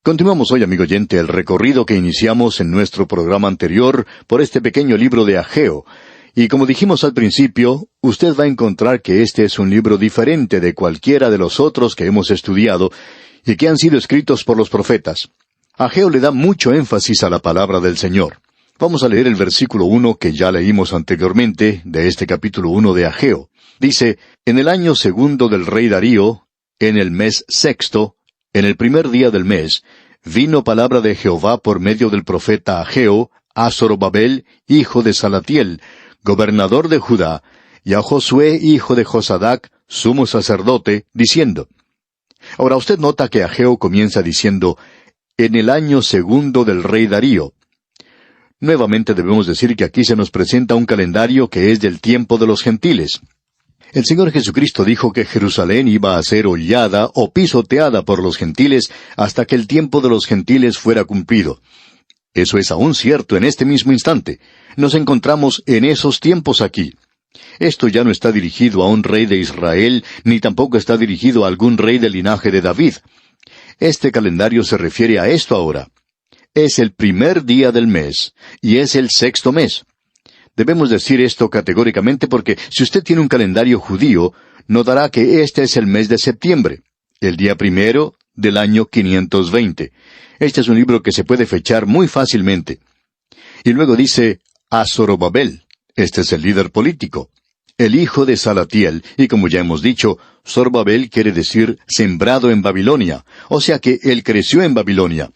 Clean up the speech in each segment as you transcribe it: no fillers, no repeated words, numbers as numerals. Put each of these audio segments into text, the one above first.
Continuamos hoy, amigo oyente, el recorrido que iniciamos en nuestro programa anterior por este pequeño libro de Ageo. Y como dijimos al principio, usted va a encontrar que este es un libro diferente de cualquiera de los otros que hemos estudiado y que han sido escritos por los profetas. Ageo le da mucho énfasis a la palabra del Señor. Vamos a leer el versículo 1 que ya leímos anteriormente de este capítulo 1 de Ageo. Dice: En el año segundo del rey Darío, en el mes sexto, en el primer día del mes, vino palabra de Jehová por medio del profeta Ageo a Zorobabel, hijo de Salatiel, gobernador de Judá, y a Josué, hijo de Josadac, sumo sacerdote, diciendo. Ahora usted nota que Ageo comienza diciendo, en el año segundo del rey Darío. Nuevamente debemos decir que aquí se nos presenta un calendario que es del tiempo de los gentiles. El Señor Jesucristo dijo que Jerusalén iba a ser hollada o pisoteada por los gentiles hasta que el tiempo de los gentiles fuera cumplido. Eso es aún cierto en este mismo instante. Nos encontramos en esos tiempos aquí. Esto ya no está dirigido a un rey de Israel, ni tampoco está dirigido a algún rey del linaje de David. Este calendario se refiere a esto ahora. Es el primer día del mes, y es el sexto mes. Debemos decir esto categóricamente porque si usted tiene un calendario judío, notará que este es el mes de septiembre, el día primero del año 520. Este es un libro que se puede fechar muy fácilmente. Y luego dice, a Zorobabel. Este es el líder político, el hijo de Salatiel, y como ya hemos dicho, Zorobabel quiere decir sembrado en Babilonia, o sea que él creció en Babilonia.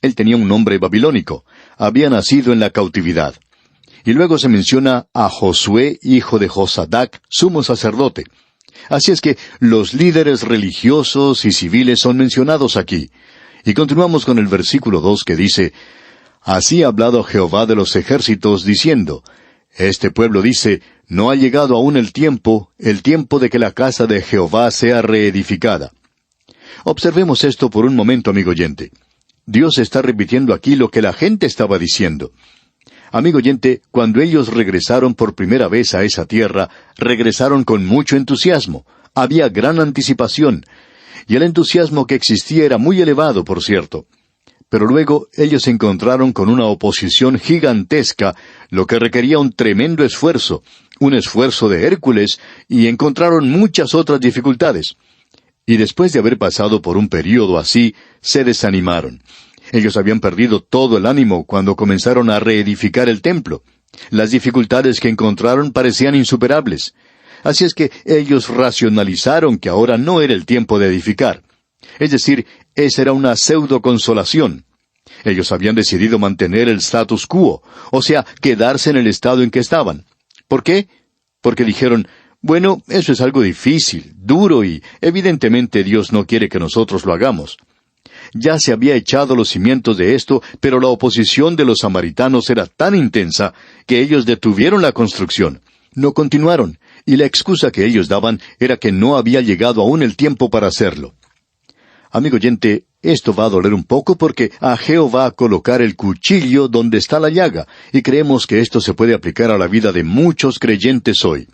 Él tenía un nombre babilónico, había nacido en la cautividad. Y luego se menciona a Josué, hijo de Josadac, sumo sacerdote. Así es que los líderes religiosos y civiles son mencionados aquí. Y continuamos con el versículo 2 que dice, Así ha hablado Jehová de los ejércitos, diciendo, Este pueblo dice, no ha llegado aún el tiempo de que la casa de Jehová sea reedificada. Observemos esto por un momento, amigo oyente. Dios está repitiendo aquí lo que la gente estaba diciendo. Amigo oyente, cuando ellos regresaron por primera vez a esa tierra, regresaron con mucho entusiasmo. Había gran anticipación. Y el entusiasmo que existía era muy elevado, por cierto. Pero luego ellos se encontraron con una oposición gigantesca, lo que requería un tremendo esfuerzo, un esfuerzo de Hércules, y encontraron muchas otras dificultades. Y después de haber pasado por un período así, se desanimaron. Ellos habían perdido todo el ánimo cuando comenzaron a reedificar el templo. Las dificultades que encontraron parecían insuperables. Así es que ellos racionalizaron que ahora no era el tiempo de edificar. Es decir, esa era una pseudo-consolación. Ellos habían decidido mantener el status quo, o sea, quedarse en el estado en que estaban. ¿Por qué? Porque dijeron, bueno, eso es algo difícil, duro y evidentemente Dios no quiere que nosotros lo hagamos. Ya se había echado los cimientos de esto, pero la oposición de los samaritanos era tan intensa que ellos detuvieron la construcción. No continuaron, y la excusa que ellos daban era que no había llegado aún el tiempo para hacerlo. Amigo oyente, esto va a doler un poco porque Ageo va a colocar el cuchillo donde está la llaga, y creemos que esto se puede aplicar a la vida de muchos creyentes hoy.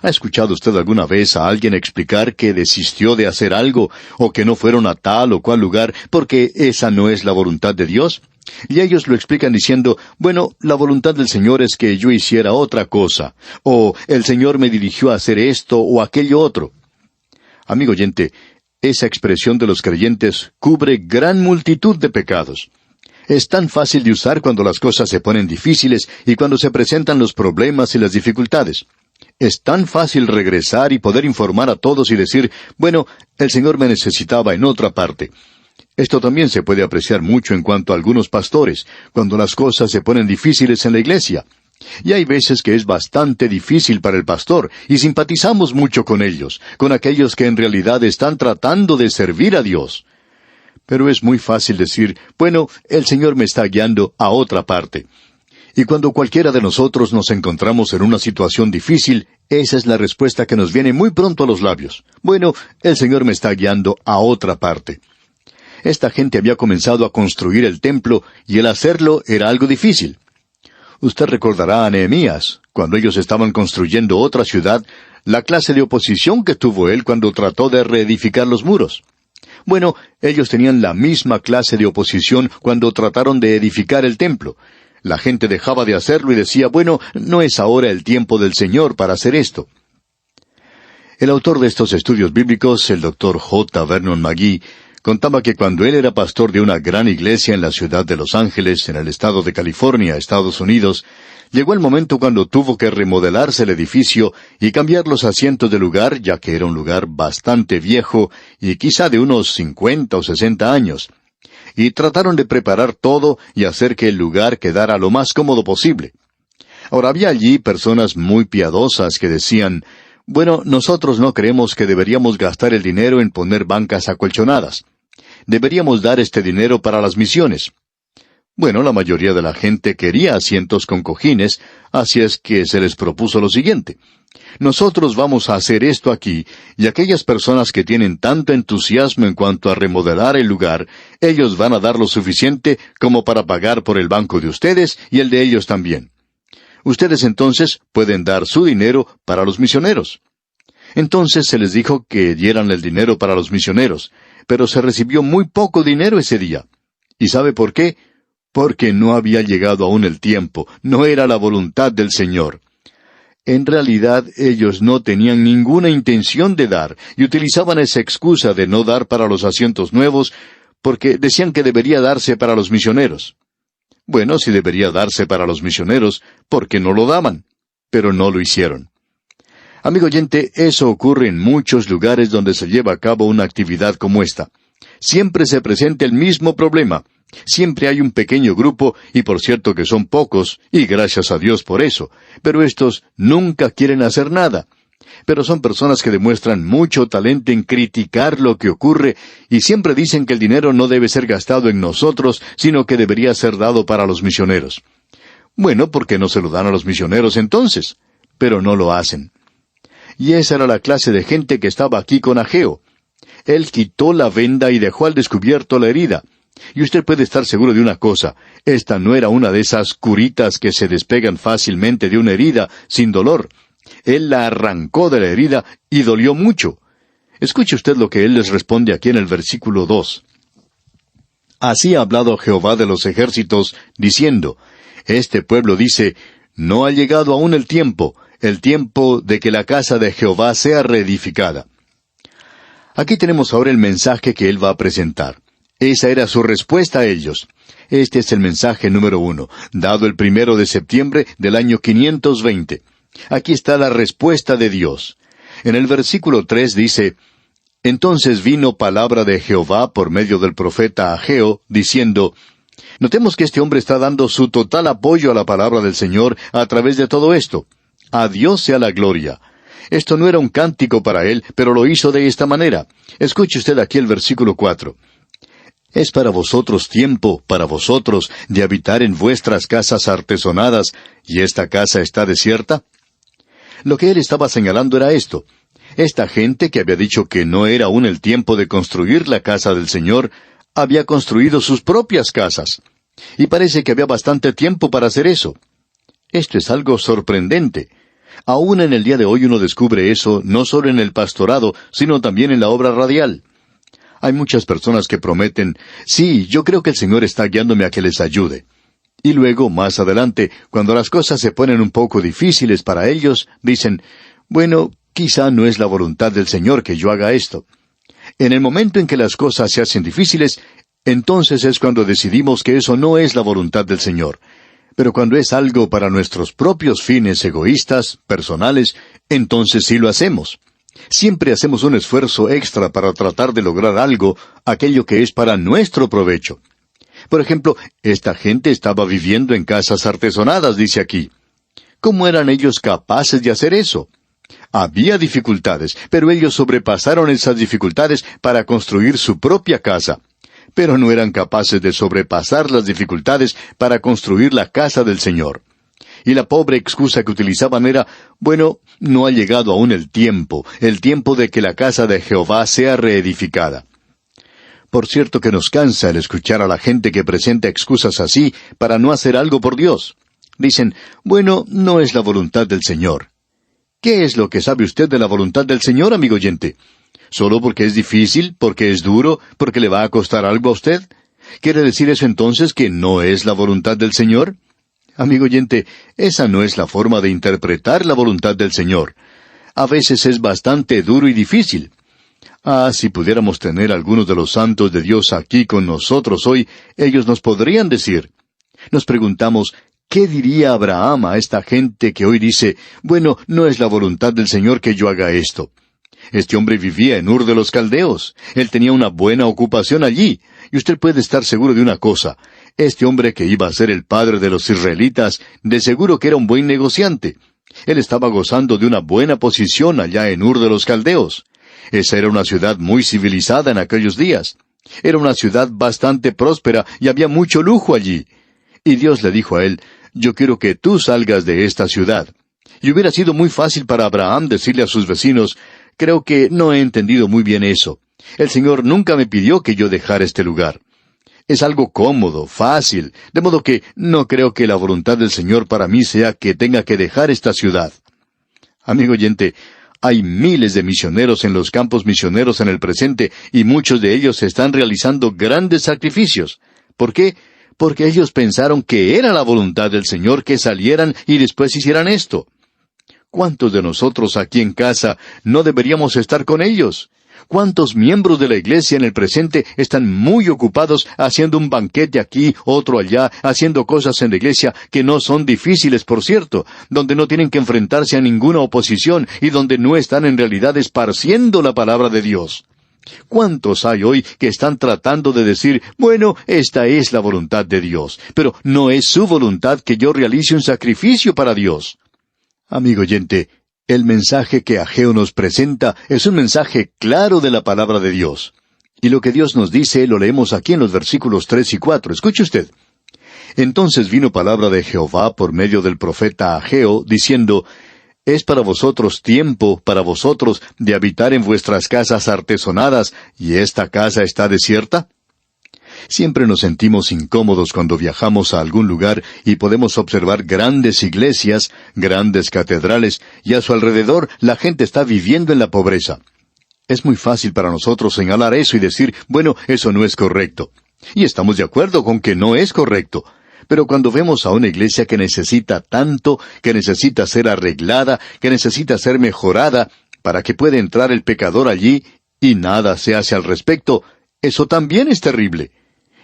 ¿Ha escuchado usted alguna vez a alguien explicar que desistió de hacer algo, o que no fueron a tal o cual lugar, porque esa no es la voluntad de Dios? Y ellos lo explican diciendo, bueno, la voluntad del Señor es que yo hiciera otra cosa, o el Señor me dirigió a hacer esto o aquello otro. Amigo oyente, esa expresión de los creyentes cubre gran multitud de pecados. Es tan fácil de usar cuando las cosas se ponen difíciles y cuando se presentan los problemas y las dificultades. Es tan fácil regresar y poder informar a todos y decir, bueno, el Señor me necesitaba en otra parte. Esto también se puede apreciar mucho en cuanto a algunos pastores, cuando las cosas se ponen difíciles en la iglesia. Y hay veces que es bastante difícil para el pastor, y simpatizamos mucho con ellos, con aquellos que en realidad están tratando de servir a Dios. Pero es muy fácil decir, bueno, el Señor me está guiando a otra parte. Y cuando cualquiera de nosotros nos encontramos en una situación difícil, esa es la respuesta que nos viene muy pronto a los labios. Bueno, el Señor me está guiando a otra parte. Esta gente había comenzado a construir el templo, y el hacerlo era algo difícil. Usted recordará a Nehemías, cuando ellos estaban construyendo otra ciudad, la clase de oposición que tuvo él cuando trató de reedificar los muros. Bueno, ellos tenían la misma clase de oposición cuando trataron de edificar el templo. La gente dejaba de hacerlo y decía, bueno, no es ahora el tiempo del Señor para hacer esto. El autor de estos estudios bíblicos, el Dr. J. Vernon McGee, contaba que cuando él era pastor de una gran iglesia en la ciudad de Los Ángeles, en el estado de California, Estados Unidos, llegó el momento cuando tuvo que remodelarse el edificio y cambiar los asientos de lugar, ya que era un lugar bastante viejo y quizá de unos 50 o 60 años. Y trataron de preparar todo y hacer que el lugar quedara lo más cómodo posible. Ahora, había allí personas muy piadosas que decían, bueno, nosotros no creemos que deberíamos gastar el dinero en poner bancas acolchonadas. Deberíamos dar este dinero para las misiones. Bueno, la mayoría de la gente quería asientos con cojines, así es que se les propuso lo siguiente. Nosotros vamos a hacer esto aquí, y aquellas personas que tienen tanto entusiasmo en cuanto a remodelar el lugar, ellos van a dar lo suficiente como para pagar por el banco de ustedes y el de ellos también. Ustedes entonces pueden dar su dinero para los misioneros. Entonces se les dijo que dieran el dinero para los misioneros, pero se recibió muy poco dinero ese día. ¿Y sabe por qué? Porque no había llegado aún el tiempo, no era la voluntad del Señor. En realidad ellos no tenían ninguna intención de dar, y utilizaban esa excusa de no dar para los asientos nuevos, porque decían que debería darse para los misioneros. Bueno, si debería darse para los misioneros, ¿por qué no lo daban? Pero no lo hicieron. Amigo oyente, eso ocurre en muchos lugares donde se lleva a cabo una actividad como esta. Siempre se presenta el mismo problema. Siempre hay un pequeño grupo, y por cierto que son pocos, y gracias a Dios por eso, pero estos nunca quieren hacer nada. Pero son personas que demuestran mucho talento en criticar lo que ocurre, y siempre dicen que el dinero no debe ser gastado en nosotros, sino que debería ser dado para los misioneros. Bueno, ¿por qué no se lo dan a los misioneros entonces? Pero no lo hacen. Y esa era la clase de gente que estaba aquí con Ageo. Él quitó la venda y dejó al descubierto la herida. Y usted puede estar seguro de una cosa, esta no era una de esas curitas que se despegan fácilmente de una herida, sin dolor. Él la arrancó de la herida y dolió mucho. Escuche usted lo que él les responde aquí en el versículo 2. Así ha hablado Jehová de los ejércitos, diciendo, este pueblo dice, no ha llegado aún el tiempo de que la casa de Jehová sea reedificada. Aquí tenemos ahora el mensaje que él va a presentar. Esa era su respuesta a ellos. Este es el mensaje número 1, dado el 1 de septiembre del año 520. Aquí está la respuesta de Dios. En el versículo 3 dice, entonces vino palabra de Jehová por medio del profeta Ageo, diciendo, notemos que este hombre está dando su total apoyo a la palabra del Señor a través de todo esto. A Dios sea la gloria. Esto no era un cántico para él, pero lo hizo de esta manera. Escuche usted aquí el versículo 4. ¿Es para vosotros tiempo, para vosotros, de habitar en vuestras casas artesonadas, y esta casa está desierta? Lo que él estaba señalando era esto. Esta gente que había dicho que no era aún el tiempo de construir la casa del Señor, había construido sus propias casas. Y parece que había bastante tiempo para hacer eso. Esto es algo sorprendente. Aún en el día de hoy uno descubre eso, no solo en el pastorado, sino también en la obra radial. Hay muchas personas que prometen, sí, yo creo que el Señor está guiándome a que les ayude. Y luego, más adelante, cuando las cosas se ponen un poco difíciles para ellos, dicen, bueno, quizá no es la voluntad del Señor que yo haga esto. En el momento en que las cosas se hacen difíciles, entonces es cuando decidimos que eso no es la voluntad del Señor. Pero cuando es algo para nuestros propios fines egoístas, personales, entonces sí lo hacemos. Siempre hacemos un esfuerzo extra para tratar de lograr algo, aquello que es para nuestro provecho. Por ejemplo, esta gente estaba viviendo en casas artesonadas, dice aquí. ¿Cómo eran ellos capaces de hacer eso? Había dificultades, pero ellos sobrepasaron esas dificultades para construir su propia casa. Pero no eran capaces de sobrepasar las dificultades para construir la casa del Señor. Y la pobre excusa que utilizaban era, bueno, no ha llegado aún el tiempo de que la casa de Jehová sea reedificada. Por cierto que nos cansa el escuchar a la gente que presenta excusas así para no hacer algo por Dios. Dicen, bueno, no es la voluntad del Señor. ¿Qué es lo que sabe usted de la voluntad del Señor, amigo oyente? ¿Solo porque es difícil, porque es duro, porque le va a costar algo a usted? ¿Quiere decir eso entonces que no es la voluntad del Señor? Amigo oyente, esa no es la forma de interpretar la voluntad del Señor. A veces es bastante duro y difícil. Si pudiéramos tener algunos de los santos de Dios aquí con nosotros hoy, ellos nos podrían decir. Nos preguntamos, ¿qué diría Abraham a esta gente que hoy dice, bueno, no es la voluntad del Señor que yo haga esto? Este hombre vivía en Ur de los Caldeos. Él tenía una buena ocupación allí. Y usted puede estar seguro de una cosa. Este hombre que iba a ser el padre de los israelitas, de seguro que era un buen negociante. Él estaba gozando de una buena posición allá en Ur de los Caldeos. Esa era una ciudad muy civilizada en aquellos días. Era una ciudad bastante próspera y había mucho lujo allí. Y Dios le dijo a él, yo quiero que tú salgas de esta ciudad. Y hubiera sido muy fácil para Abraham decirle a sus vecinos, creo que no he entendido muy bien eso. El Señor nunca me pidió que yo dejara este lugar. Es algo cómodo, fácil, de modo que no creo que la voluntad del Señor para mí sea que tenga que dejar esta ciudad. Amigo oyente, hay miles de misioneros en los campos misioneros en el presente y muchos de ellos están realizando grandes sacrificios. ¿Por qué? Porque ellos pensaron que era la voluntad del Señor que salieran y después hicieran esto. ¿Cuántos de nosotros aquí en casa no deberíamos estar con ellos? ¿Cuántos miembros de la iglesia en el presente están muy ocupados haciendo un banquete aquí, otro allá, haciendo cosas en la iglesia que no son difíciles, por cierto, donde no tienen que enfrentarse a ninguna oposición y donde no están en realidad esparciendo la palabra de Dios? ¿Cuántos hay hoy que están tratando de decir, bueno, esta es la voluntad de Dios, pero no es su voluntad que yo realice un sacrificio para Dios? Amigo oyente, el mensaje que Ageo nos presenta es un mensaje claro de la palabra de Dios. Y lo que Dios nos dice lo leemos aquí en los versículos 3 y 4. Escuche usted. Entonces vino palabra de Jehová por medio del profeta Ageo, diciendo, es para vosotros tiempo, para vosotros, de habitar en vuestras casas artesonadas, y esta casa está desierta. Siempre nos sentimos incómodos cuando viajamos a algún lugar y podemos observar grandes iglesias, grandes catedrales, y a su alrededor la gente está viviendo en la pobreza. Es muy fácil para nosotros señalar eso y decir, bueno, eso no es correcto. Y estamos de acuerdo con que no es correcto. Pero cuando vemos a una iglesia que necesita tanto, que necesita ser arreglada, que necesita ser mejorada, para que pueda entrar el pecador allí, y nada se hace al respecto, eso también es terrible.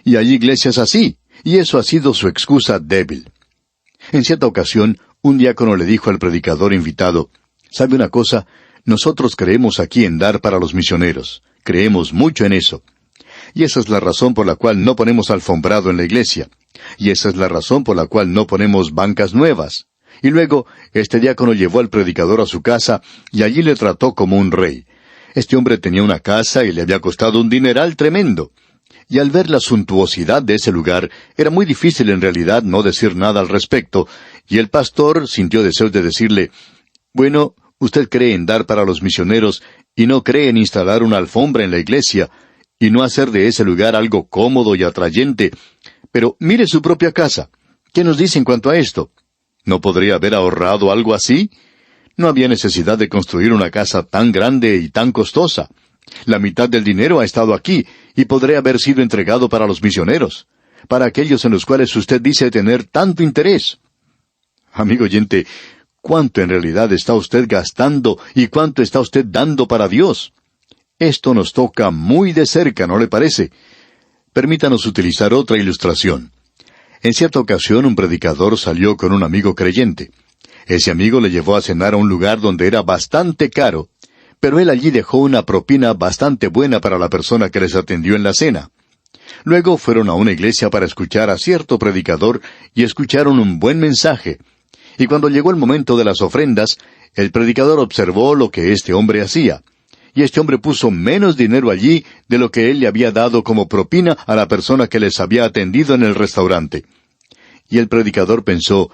Y hay iglesias así, y eso ha sido su excusa débil. En cierta ocasión, un diácono le dijo al predicador invitado, ¿sabe una cosa? Nosotros creemos aquí en dar para los misioneros. Creemos mucho en eso. Y esa es la razón por la cual no ponemos alfombrado en la iglesia. Y esa es la razón por la cual no ponemos bancas nuevas. Y luego, este diácono llevó al predicador a su casa, y allí le trató como un rey. Este hombre tenía una casa y le había costado un dineral tremendo. Y al ver la suntuosidad de ese lugar, era muy difícil en realidad no decir nada al respecto, y el pastor sintió deseos de decirle, bueno, usted cree en dar para los misioneros, y no cree en instalar una alfombra en la iglesia, y no hacer de ese lugar algo cómodo y atrayente, pero mire su propia casa. ¿Qué nos dice en cuanto a esto? ¿No podría haber ahorrado algo así? No había necesidad de construir una casa tan grande y tan costosa. La mitad del dinero ha estado aquí, y podría haber sido entregado para los misioneros, para aquellos en los cuales usted dice tener tanto interés. Amigo oyente, ¿cuánto en realidad está usted gastando y cuánto está usted dando para Dios? Esto nos toca muy de cerca, ¿no le parece? Permítanos utilizar otra ilustración. En cierta ocasión un predicador salió con un amigo creyente. Ese amigo le llevó a cenar a un lugar donde era bastante caro, pero él allí dejó una propina bastante buena para la persona que les atendió en la cena. Luego fueron a una iglesia para escuchar a cierto predicador y escucharon un buen mensaje. Y cuando llegó el momento de las ofrendas, el predicador observó lo que este hombre hacía. Y este hombre puso menos dinero allí de lo que él le había dado como propina a la persona que les había atendido en el restaurante. Y el predicador pensó,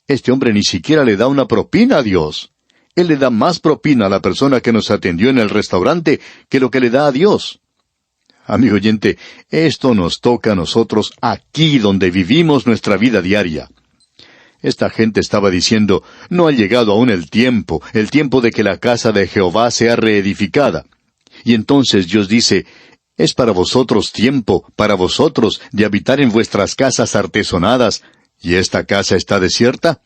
este hombre ni siquiera le da una propina a Dios. Él le da más propina a la persona que nos atendió en el restaurante que lo que le da a Dios. Amigo oyente, esto nos toca a nosotros aquí donde vivimos nuestra vida diaria. Esta gente estaba diciendo, no ha llegado aún el tiempo de que la casa de Jehová sea reedificada. Y entonces Dios dice, es para vosotros tiempo, para vosotros, de habitar en vuestras casas artesonadas, ¿y esta casa está desierta?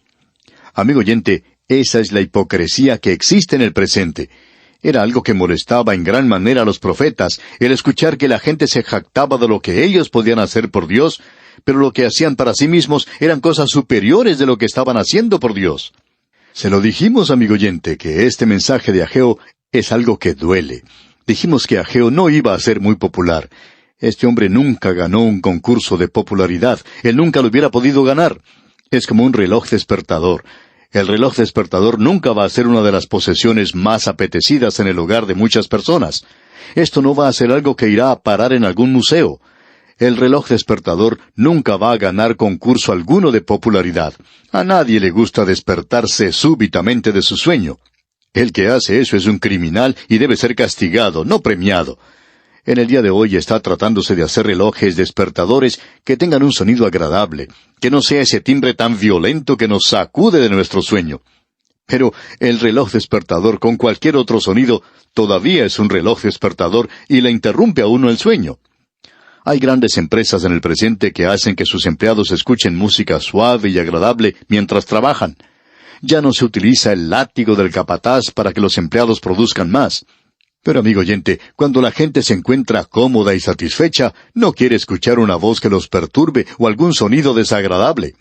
Amigo oyente, esa es la hipocresía que existe en el presente. Era algo que molestaba en gran manera a los profetas, el escuchar que la gente se jactaba de lo que ellos podían hacer por Dios, pero lo que hacían para sí mismos eran cosas superiores de lo que estaban haciendo por Dios. Se lo dijimos, amigo oyente, que este mensaje de Ageo es algo que duele. Dijimos que Ageo no iba a ser muy popular. Este hombre nunca ganó un concurso de popularidad. Él nunca lo hubiera podido ganar. Es como un reloj despertador. El reloj despertador nunca va a ser una de las posesiones más apetecidas en el hogar de muchas personas. Esto no va a ser algo que irá a parar en algún museo. El reloj despertador nunca va a ganar concurso alguno de popularidad. A nadie le gusta despertarse súbitamente de su sueño. El que hace eso es un criminal y debe ser castigado, no premiado. En el día de hoy está tratándose de hacer relojes despertadores que tengan un sonido agradable, que no sea ese timbre tan violento que nos sacude de nuestro sueño. Pero el reloj despertador con cualquier otro sonido todavía es un reloj despertador y le interrumpe a uno el sueño. Hay grandes empresas en el presente que hacen que sus empleados escuchen música suave y agradable mientras trabajan. Ya no se utiliza el látigo del capataz para que los empleados produzcan más. Pero, amigo oyente, cuando la gente se encuentra cómoda y satisfecha, no quiere escuchar una voz que los perturbe o algún sonido desagradable.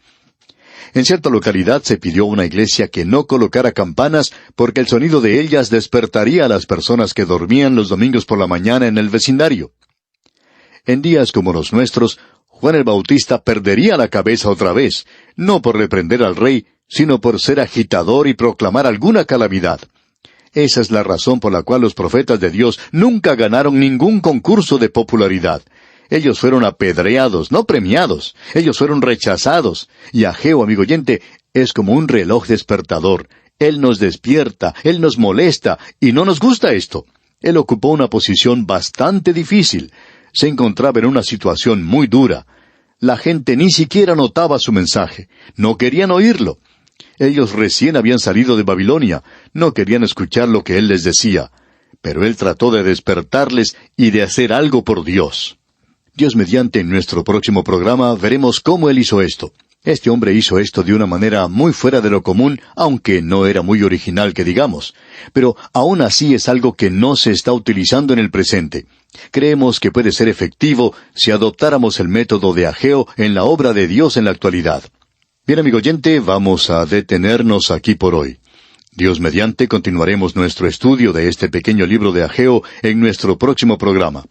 En cierta localidad se pidió a una iglesia que no colocara campanas porque el sonido de ellas despertaría a las personas que dormían los domingos por la mañana en el vecindario. En días como los nuestros, Juan el Bautista perdería la cabeza otra vez, no por reprender al rey, sino por ser agitador y proclamar alguna calamidad. Esa es la razón por la cual los profetas de Dios nunca ganaron ningún concurso de popularidad. Ellos fueron apedreados, no premiados. Ellos fueron rechazados. Y Ageo, amigo oyente, es como un reloj despertador. Él nos despierta, Él nos molesta, y no nos gusta esto. Él ocupó una posición bastante difícil. Se encontraba en una situación muy dura. La gente ni siquiera notaba su mensaje. No querían oírlo. Ellos recién habían salido de Babilonia. No querían escuchar lo que él les decía. Pero él trató de despertarles y de hacer algo por Dios. Dios mediante, en nuestro próximo programa veremos cómo él hizo esto. Este hombre hizo esto de una manera muy fuera de lo común, aunque no era muy original que digamos. Pero aún así es algo que no se está utilizando en el presente. Creemos que puede ser efectivo si adoptáramos el método de Ageo en la obra de Dios en la actualidad. Bien, amigo oyente, vamos a detenernos aquí por hoy. Dios mediante, continuaremos nuestro estudio de este pequeño libro de Ageo en nuestro próximo programa.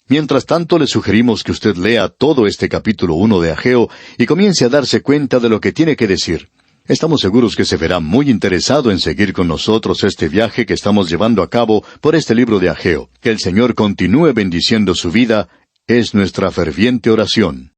Mientras tanto, le sugerimos que usted lea todo este capítulo 1 de Ageo y comience a darse cuenta de lo que tiene que decir. Estamos seguros que se verá muy interesado en seguir con nosotros este viaje que estamos llevando a cabo por este libro de Ageo. Que el Señor continúe bendiciendo su vida, es nuestra ferviente oración.